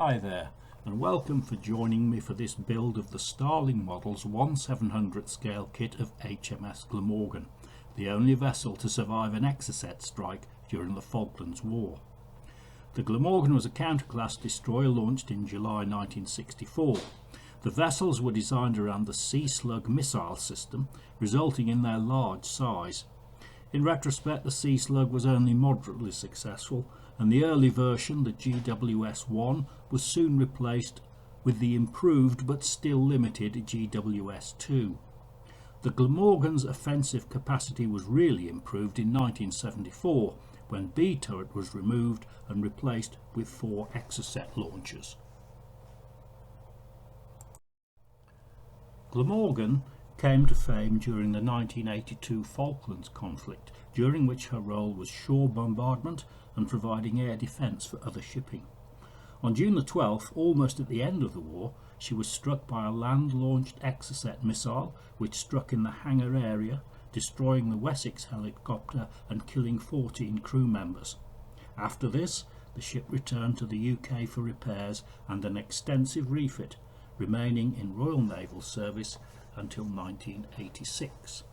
Hi there, and welcome for joining me for this build of the Starling model's 1/700th scale kit of HMS Glamorgan, the only vessel to survive an Exocet strike during the Falklands War. The Glamorgan was a counterclass destroyer launched in July 1964. The vessels were designed around the Sea Slug missile system, resulting in their large size. In retrospect, the Sea Slug was only moderately successful, and the early version, the GWS-1, was soon replaced with the improved but still limited GWS-2. The Glamorgan's offensive capacity was really improved in 1974 when B turret was removed and replaced with 4 Exocet launchers. Glamorgan came to fame during the 1982 Falklands conflict, during which her role was shore bombardment and providing air defence for other shipping. On June the 12th, almost at the end of the war, she was struck by a land-launched Exocet missile which struck in the hangar area, destroying the Wessex helicopter and killing 14 crew members. After this, the ship returned to the UK for repairs and an extensive refit, remaining in Royal Naval Service until 1986.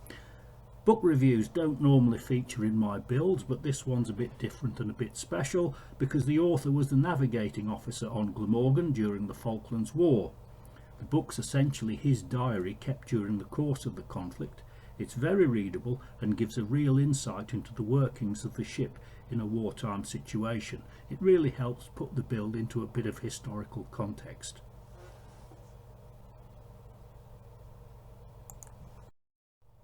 Book reviews don't normally feature in my builds, but this one's a bit different and a bit special because the author was the navigating officer on Glamorgan during the Falklands War. The book's essentially his diary kept during the course of the conflict. It's very readable and gives a real insight into the workings of the ship in a wartime situation. It really helps put the build into a bit of historical context.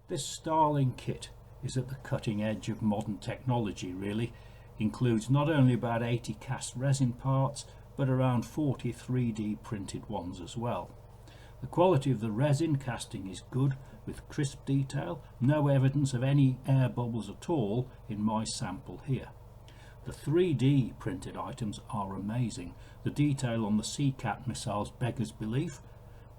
This Starling kit is at the cutting edge of modern technology really. Includes not only about 80 cast resin parts but around 40 3D printed ones as well. The quality of the resin casting is good with crisp detail, no evidence of any air bubbles at all in my sample here. The 3D printed items are amazing. The detail on the Sea Cat missiles beggars belief,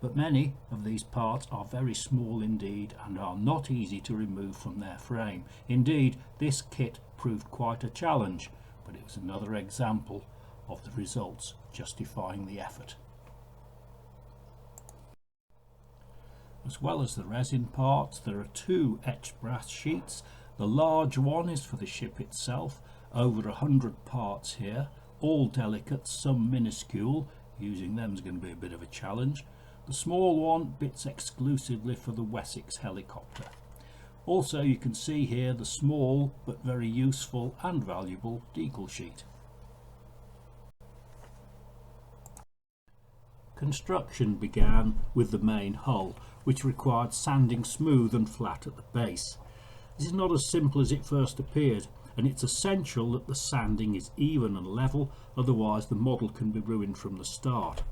but many of these parts are very small indeed and are not easy to remove from their frame. Indeed, this kit proved quite a challenge, but it was another example of the results justifying the effort. As well as the resin parts, there are 2 etched brass sheets. The large one is for the ship itself, over 100 parts here, all delicate, some minuscule. Using them is going to be a bit of a challenge. The small one, bits exclusively for the Wessex helicopter. Also, you can see here the small but very useful and valuable decal sheet. Construction began with the main hull, which required sanding smooth and flat at the base. This is not as simple as it first appeared, and it's essential that the sanding is even and level, otherwise the model can be ruined from the start.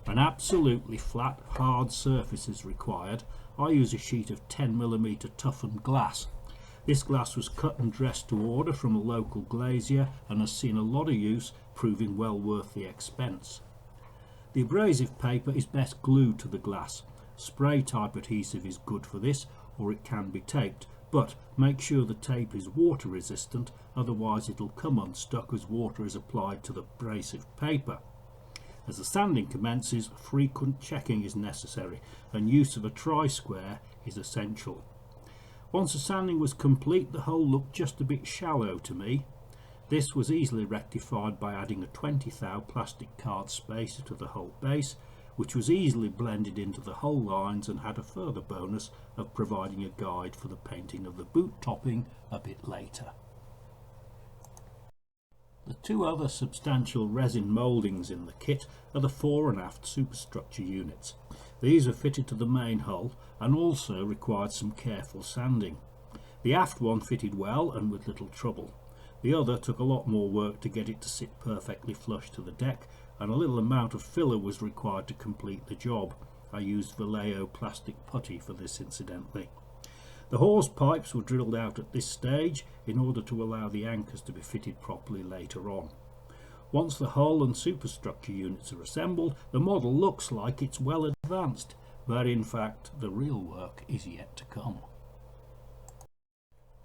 An absolutely flat, hard surface is required. I use a sheet of 10mm toughened glass. This glass was cut and dressed to order from a local glazier and has seen a lot of use, proving well worth the expense. The abrasive paper is best glued to the glass. Spray type adhesive is good for this, or it can be taped, but make sure the tape is water resistant, otherwise it'll come unstuck as water is applied to the abrasive paper. As the sanding commences, frequent checking is necessary and use of a tri-square is essential. Once the sanding was complete, the hull looked just a bit shallow to me. This was easily rectified by adding a 20 thou plastic card spacer to the hull base, which was easily blended into the hull lines and had a further bonus of providing a guide for the painting of the boot topping a bit later. The 2 other substantial resin mouldings in the kit are the fore and aft superstructure units. These are fitted to the main hull and also required some careful sanding. The aft one fitted well and with little trouble. The other took a lot more work to get it to sit perfectly flush to the deck, and a little amount of filler was required to complete the job. I used Vallejo plastic putty for this incidentally. The hawse pipes were drilled out at this stage in order to allow the anchors to be fitted properly later on. Once the hull and superstructure units are assembled, the model looks like it's well advanced, but in fact the real work is yet to come.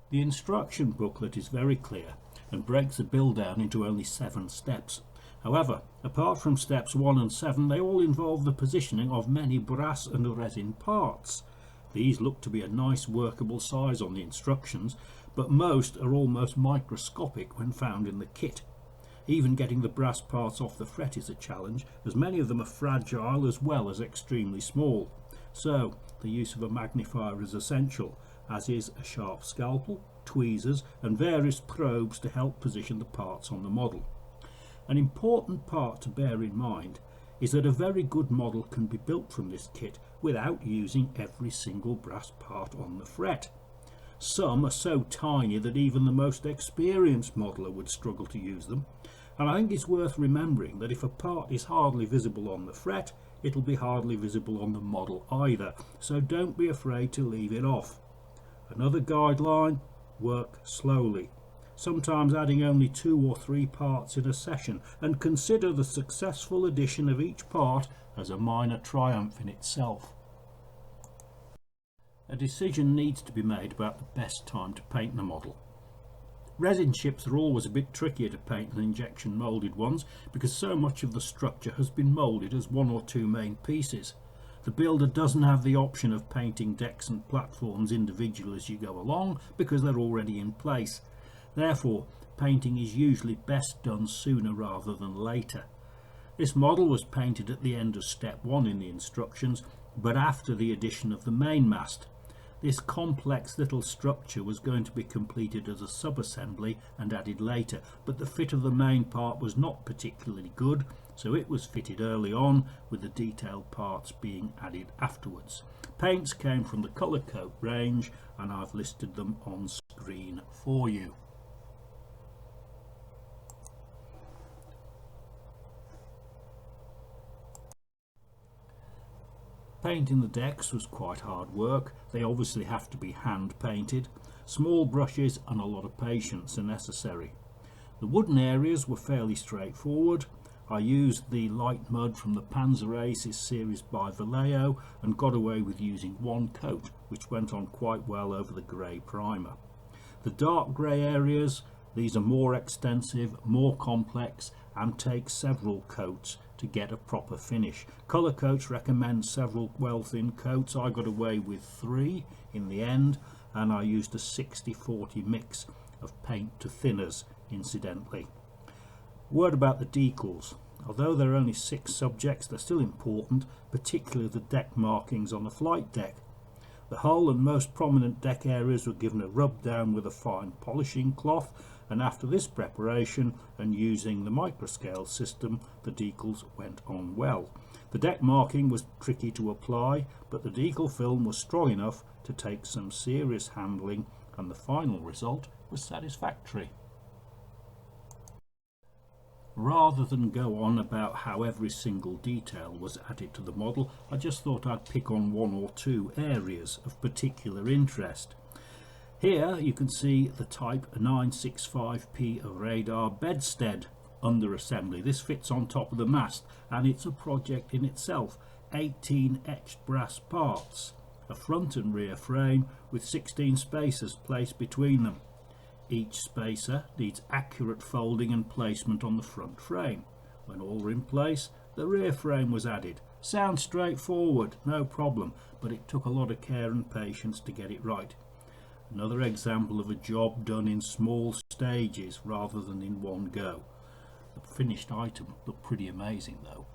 The instruction booklet is very clear and breaks the build down into only 7 steps, However, apart from steps 1 and 7, they all involve the positioning of many brass and resin parts. These look to be a nice workable size on the instructions, but most are almost microscopic when found in the kit. Even getting the brass parts off the fret is a challenge, as many of them are fragile as well as extremely small. So the use of a magnifier is essential, as is a sharp scalpel, tweezers and various probes to help position the parts on the model. An important part to bear in mind is that a very good model can be built from this kit without using every single brass part on the fret. Some are so tiny that even the most experienced modeler would struggle to use them, and I think it's worth remembering that if a part is hardly visible on the fret, it'll be hardly visible on the model either, so don't be afraid to leave it off. Another guideline: work slowly, sometimes adding only 2 or 3 parts in a session, and consider the successful addition of each part as a minor triumph in itself. A decision needs to be made about the best time to paint the model. Resin ships are always a bit trickier to paint than injection moulded ones, because so much of the structure has been moulded as 1 or 2 main pieces. The builder doesn't have the option of painting decks and platforms individually as you go along, because they're already in place. Therefore, painting is usually best done sooner rather than later. This model was painted at the end of step 1 in the instructions, but after the addition of the mainmast. This complex little structure was going to be completed as a sub-assembly and added later, but the fit of the main part was not particularly good, so it was fitted early on, with the detailed parts being added afterwards. Paints came from the colour coat range, and I've listed them on screen for you. Painting the decks was quite hard work. They obviously have to be hand painted. Small brushes and a lot of patience are necessary. The wooden areas were fairly straightforward. I used the light mud from the Panzer Aces series by Vallejo and got away with using 1 coat, which went on quite well over the grey primer. The dark grey areas, these are more extensive, more complex, and take several coats to get a proper finish. Colour coats recommend several well-thin coats. I got away with 3 in the end, and I used a 60-40 mix of paint to thinners, incidentally. Word about the decals. Although there are only 6 subjects, they're still important, particularly the deck markings on the flight deck. The hull and most prominent deck areas were given a rub down with a fine polishing cloth, and after this preparation and using the microscale system, the decals went on well. The deck marking was tricky to apply, but the decal film was strong enough to take some serious handling, and the final result was satisfactory. Rather than go on about how every single detail was added to the model, I just thought I'd pick on 1 or 2 areas of particular interest. Here you can see the Type 965P of radar bedstead under assembly. This fits on top of the mast, and it's a project in itself. 18 etched brass parts, a front and rear frame with 16 spacers placed between them. Each spacer needs accurate folding and placement on the front frame. When all were in place, the rear frame was added. Sounds straightforward, no problem, but it took a lot of care and patience to get it right. Another example of a job done in small stages rather than in one go. The finished item looked pretty amazing though.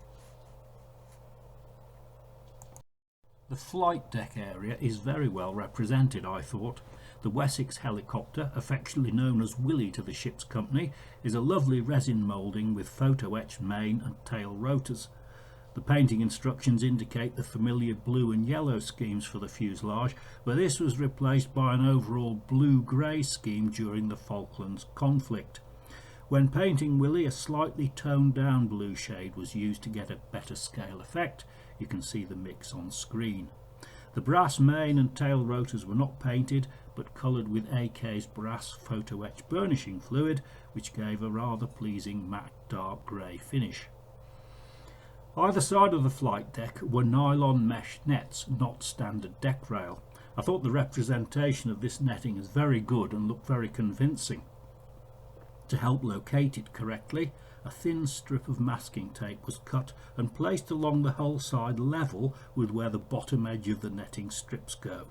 The flight deck area is very well represented, I thought. The Wessex helicopter, affectionately known as Willie to the ship's company, is a lovely resin moulding with photo-etched main and tail rotors. The painting instructions indicate the familiar blue and yellow schemes for the fuselage, but this was replaced by an overall blue-grey scheme during the Falklands conflict. When painting Willie, a slightly toned down blue shade was used to get a better scale effect. You can see the mix on screen. The brass main and tail rotors were not painted, but coloured with AK's brass photo-etch burnishing fluid, which gave a rather pleasing matte dark grey finish. Either side of the flight deck were nylon mesh nets, not standard deck rail. I thought the representation of this netting is very good and looked very convincing. To help locate it correctly, a thin strip of masking tape was cut and placed along the hull side level with where the bottom edge of the netting strips go.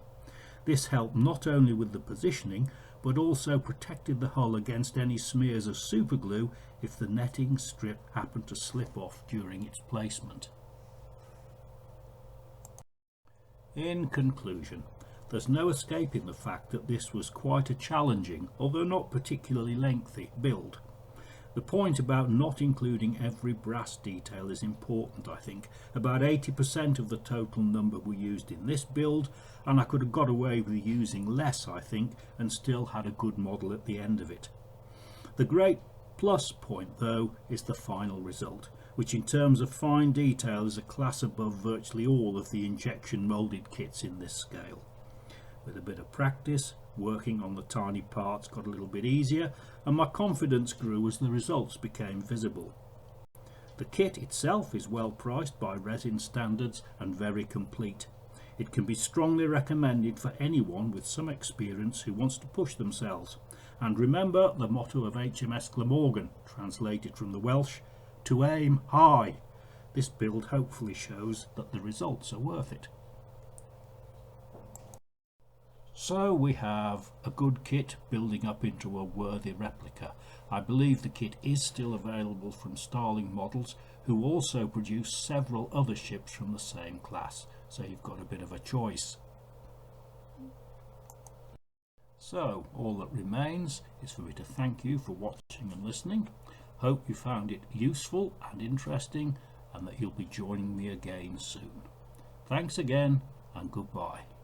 This helped not only with the positioning, but also protected the hull against any smears of superglue if the netting strip happened to slip off during its placement. In conclusion, there's no escaping the fact that this was quite a challenging, although not particularly lengthy, build. The point about not including every brass detail is important, I think. About 80% of the total number were used in this build, and I could have got away with using less, I think, and still had a good model at the end of it. The great plus point, though, is the final result, which in terms of fine detail is a class above virtually all of the injection moulded kits in this scale. With a bit of practice, working on the tiny parts got a little bit easier, and my confidence grew as the results became visible. The kit itself is well priced by resin standards and very complete. It can be strongly recommended for anyone with some experience who wants to push themselves. And remember the motto of HMS Glamorgan, translated from the Welsh, to aim high. This build hopefully shows that the results are worth it. So we have a good kit building up into a worthy replica. I believe the kit is still available from Starling Models, who also produce several other ships from the same class, so you've got a bit of a choice. So all that remains is for me to thank you for watching and listening. Hope you found it useful and interesting, and that you'll be joining me again soon. Thanks again, and goodbye.